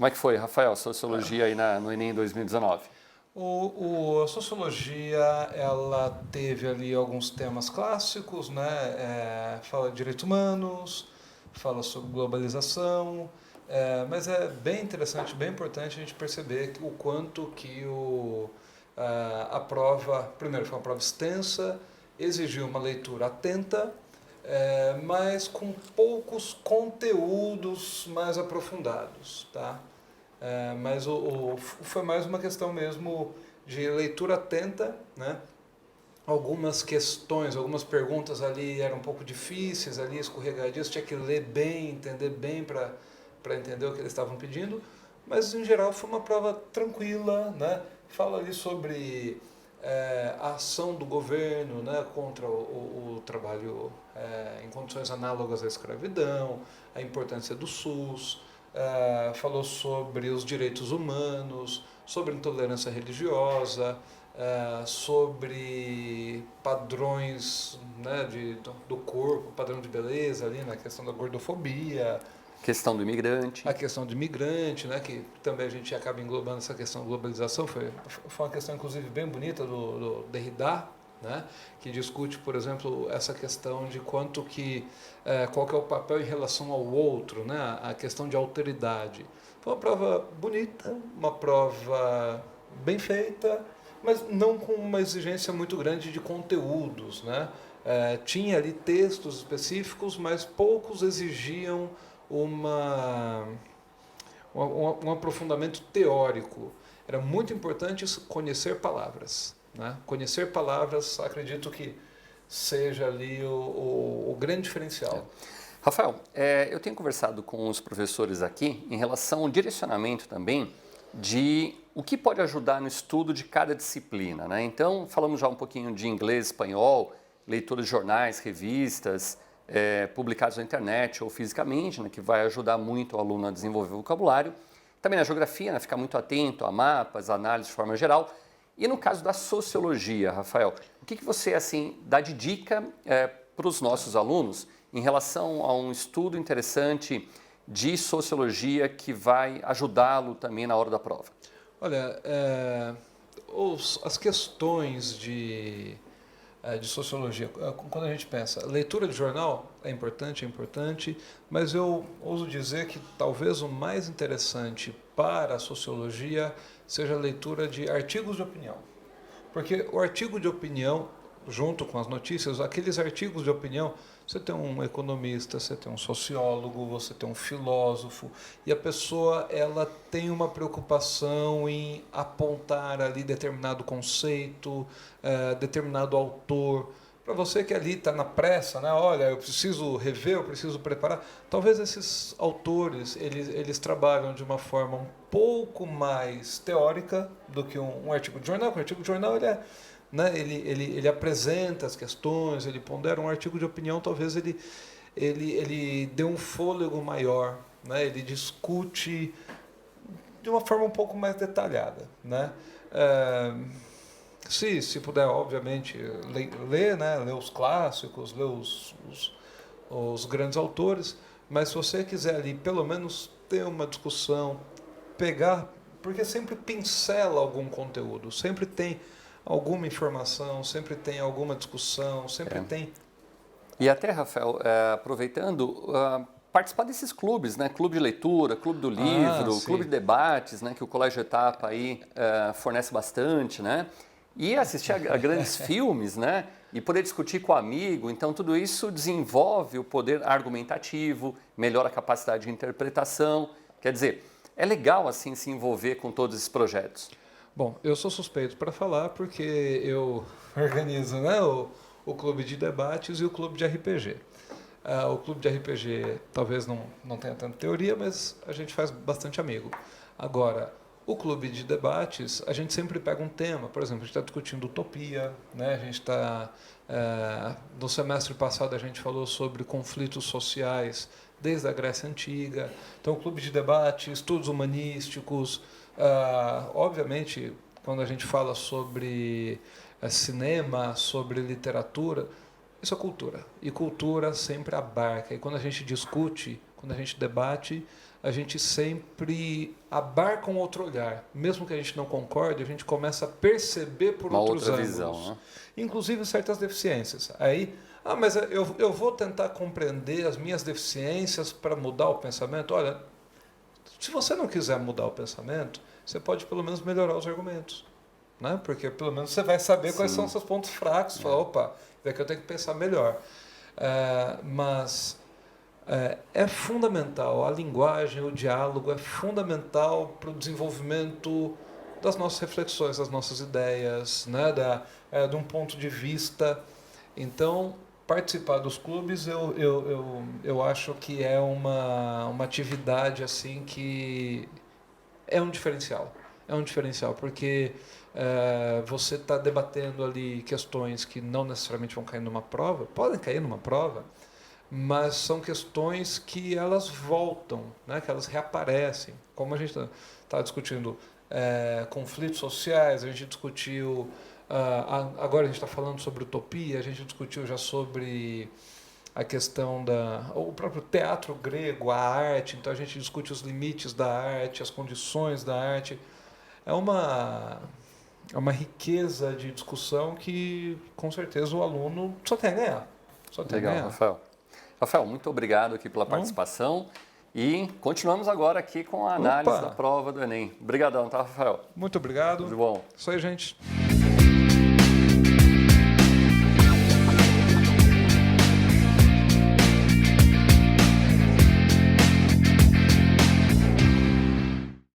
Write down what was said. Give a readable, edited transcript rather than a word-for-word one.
Como é que foi, Rafael, sociologia aí no Enem 2019? A sociologia, ela teve ali alguns temas clássicos, né? Fala de direitos humanos, fala sobre globalização, mas é bem interessante, bem importante a gente perceber o quanto que a prova, primeiro, foi uma prova extensa, exigiu uma leitura atenta, mas com poucos conteúdos mais aprofundados, tá? Mas foi mais uma questão mesmo de leitura atenta, né? Algumas questões, algumas perguntas ali eram um pouco difíceis, ali escorregadias, tinha que ler bem, entender bem para entender o que eles estavam pedindo, mas em geral foi uma prova tranquila, né? Fala ali sobre a ação do governo, né, contra o trabalho em condições análogas à escravidão, a importância do SUS, falou sobre os direitos humanos, sobre intolerância religiosa, sobre padrões, né, do corpo, padrão de beleza ali na questão da gordofobia, Questão do imigrante. a questão de imigrante, né, que também a gente acaba englobando essa questão da globalização, foi uma questão inclusive bem bonita do Derrida, né, que discute, por exemplo, essa questão de quanto que qual que é o papel em relação ao outro, né, a questão de alteridade. Foi uma prova bonita, uma prova bem feita, mas não com uma exigência muito grande de conteúdos, né? Tinha ali textos específicos, mas poucos exigiam uma, um aprofundamento teórico. Era muito importante conhecer palavras, né? Conhecer palavras, acredito que seja ali o grande diferencial. Rafael, eu tenho conversado com os professores aqui em relação ao direcionamento também de o que pode ajudar no estudo de cada disciplina, né? Então, falamos já um pouquinho de inglês, espanhol, leitura de jornais, revistas, publicados na internet ou fisicamente, né, que vai ajudar muito o aluno a desenvolver o vocabulário. Também na geografia, né, ficar muito atento a mapas, análise de forma geral. E no caso da sociologia, Rafael, o que você assim dá de dica para os nossos alunos em relação a um estudo interessante de sociologia que vai ajudá-lo também na hora da prova? Olha, as questões de sociologia, quando a gente pensa, leitura de jornal é importante, mas eu ouso dizer que talvez o mais interessante para a sociologia seja a leitura de artigos de opinião. Porque o artigo de opinião, junto com as notícias, aqueles artigos de opinião, você tem um economista, você tem um sociólogo, você tem um filósofo, e a pessoa ela tem uma preocupação em apontar ali determinado conceito, determinado autor. Para você que ali está na pressa, né? Olha, eu preciso rever, eu preciso preparar. Talvez esses autores eles trabalham de uma forma um pouco mais teórica do que um artigo de jornal. Porque o artigo de jornal né, ele apresenta as questões, ele pondera. Um artigo de opinião, talvez ele dê um fôlego maior, né? Ele discute de uma forma um pouco mais detalhada, né? Se puder, obviamente, ler, né? Ler os clássicos, ler os grandes autores, mas se você quiser ali pelo menos ter uma discussão, pegar, porque sempre pincela algum conteúdo, sempre tem alguma informação, sempre tem alguma discussão, sempre tem. E até, Rafael, aproveitando, participar desses clubes, né? Clube de leitura, clube do livro, clube de debates, né? Que o Colégio Etapa aí fornece bastante, né? E assistir a grandes filmes, né? E poder discutir com o amigo. Então, tudo isso desenvolve o poder argumentativo, melhora a capacidade de interpretação. Quer dizer, é legal, assim, se envolver com todos esses projetos. Bom, eu sou suspeito para falar porque eu organizo, né, o clube de debates e o clube de RPG. O clube de RPG talvez não tenha tanta teoria, mas a gente faz bastante amigo. Agora, o clube de debates, a gente sempre pega um tema. Por exemplo, a gente está discutindo utopia, né? A gente está... no semestre passado a gente falou sobre conflitos sociais desde a Grécia Antiga. Então, o clube de debate, estudos humanísticos... obviamente, quando a gente fala sobre cinema, sobre literatura, isso é cultura. E cultura sempre abarca. E quando a gente discute quando a gente debate, a gente sempre abarca um outro olhar. Mesmo que a gente não concorde, a gente começa a perceber por outros ângulos. Visão, né? Inclusive certas deficiências. Aí, mas eu vou tentar compreender as minhas deficiências para mudar o pensamento. Olha, se você não quiser mudar o pensamento, você pode pelo menos melhorar os argumentos. Né? Porque pelo menos você vai saber quais são os seus pontos fracos. Fala, opa, é que eu tenho que pensar melhor. Mas é fundamental, a linguagem, o diálogo é fundamental para o desenvolvimento das nossas reflexões, das nossas ideias, né? De um ponto de vista. Então, participar dos clubes eu acho que é uma atividade assim que é um diferencial. É um diferencial, porque você está debatendo ali questões que não necessariamente vão cair numa prova, podem cair numa prova, mas são questões que elas voltam, né? Que elas reaparecem. Como a gente está discutindo conflitos sociais, a gente discutiu, agora a gente está falando sobre utopia, a gente discutiu já sobre a questão o próprio teatro grego, a arte, então a gente discute os limites da arte, as condições da arte. É uma riqueza de discussão que, com certeza, o aluno só tem a ganhar. Só tem Legal, a ganhar. Rafael. Rafael, muito obrigado aqui pela participação e continuamos agora aqui com a análise da prova do Enem. Obrigadão, tá, Rafael? Muito obrigado. Tudo bom. Isso aí, gente.